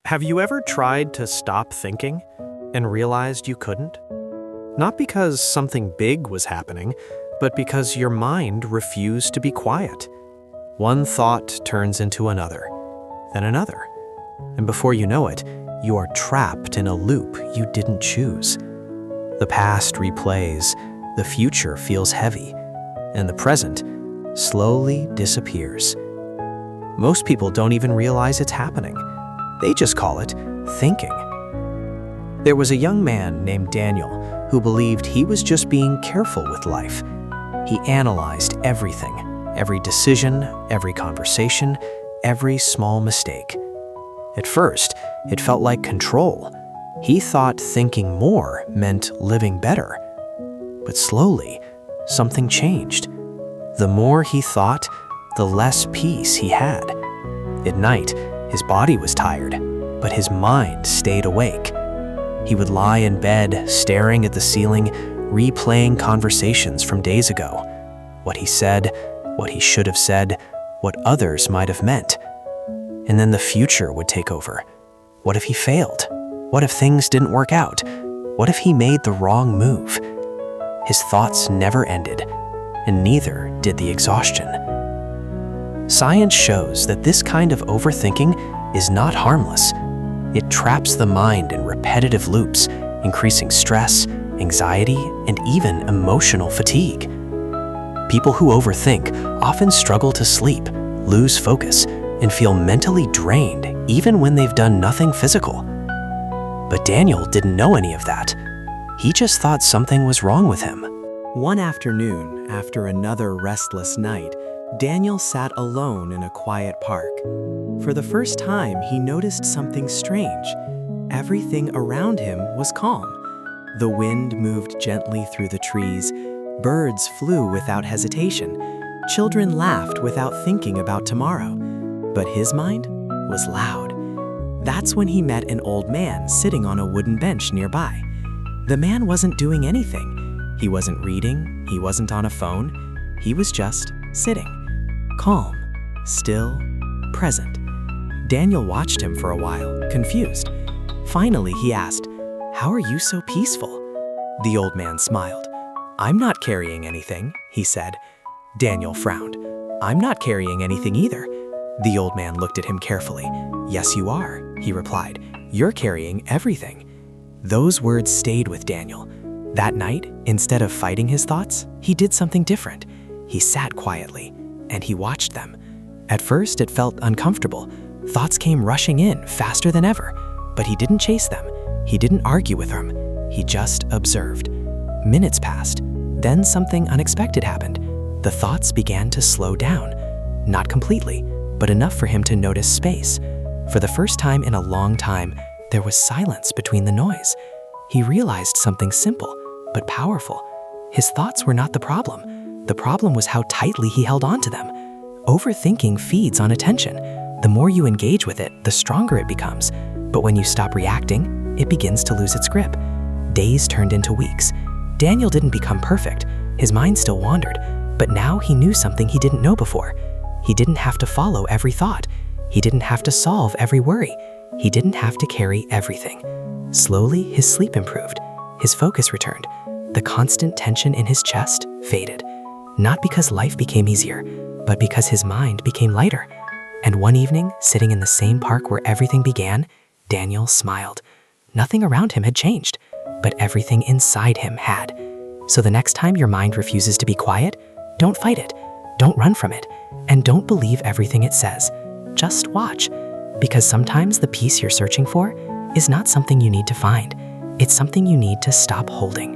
Have you ever tried to stop thinking and realized you couldn't? Not because something big was happening, but because your mind refused to be quiet. One thought turns into another, then another. And before you know it, you are trapped in a loop you didn't choose. The past replays, the future feels heavy, and the present slowly disappears. Most people don't even realize it's happening. They just call it thinking. There was a young man named Daniel who believed he was just being careful with life. He analyzed everything, every decision, every conversation, every small mistake. At first, it felt like control. He thought thinking more meant living better. But slowly, something changed. The more he thought, the less peace he had. At night, his body was tired, but his mind stayed awake. He would lie in bed, staring at the ceiling, replaying conversations from days ago. What he said, what he should have said, what others might have meant. And then the future would take over. What if he failed? What if things didn't work out? What if he made the wrong move? His thoughts never ended, and neither did the exhaustion. Science shows that this kind of overthinking is not harmless. It traps the mind in repetitive loops, increasing stress, anxiety, and even emotional fatigue. People who overthink often struggle to sleep, lose focus, and feel mentally drained even when they've done nothing physical. But Daniel didn't know any of that. He just thought something was wrong with him. One afternoon, after another restless night, Daniel sat alone in a quiet park. For the first time, he noticed something strange. Everything around him was calm. The wind moved gently through the trees. Birds flew without hesitation. Children laughed without thinking about tomorrow. But his mind was loud. That's when he met an old man sitting on a wooden bench nearby. The man wasn't doing anything. He wasn't reading, he wasn't on a phone. He was just sitting. Calm, still, present. Daniel watched him for a while, confused. Finally, he asked, "How are you so peaceful?" The old man smiled. "I'm not carrying anything," he said. Daniel frowned. "I'm not carrying anything either." The old man looked at him carefully. "Yes, you are," he replied. "You're carrying everything." Those words stayed with Daniel. That night, instead of fighting his thoughts, he did something different. He sat quietly, and he watched them. At first, it felt uncomfortable. Thoughts came rushing in faster than ever, but he didn't chase them. He didn't argue with them. He just observed. Minutes passed. Then something unexpected happened. The thoughts began to slow down. Not completely, but enough for him to notice space. For the first time in a long time, there was silence between the noise. He realized something simple, but powerful. His thoughts were not the problem. The problem was how tightly he held on to them. Overthinking feeds on attention. The more you engage with it, the stronger it becomes. But when you stop reacting, it begins to lose its grip. Days turned into weeks. Daniel didn't become perfect. His mind still wandered. But now he knew something he didn't know before. He didn't have to follow every thought. He didn't have to solve every worry. He didn't have to carry everything. Slowly, his sleep improved. His focus returned. The constant tension in his chest faded. Not because life became easier, but because his mind became lighter. And one evening, sitting in the same park where everything began, Daniel smiled. Nothing around him had changed, but everything inside him had. So the next time your mind refuses to be quiet, don't fight it. Don't run from it. And don't believe everything it says. Just watch. Because sometimes the peace you're searching for is not something you need to find. It's something you need to stop holding.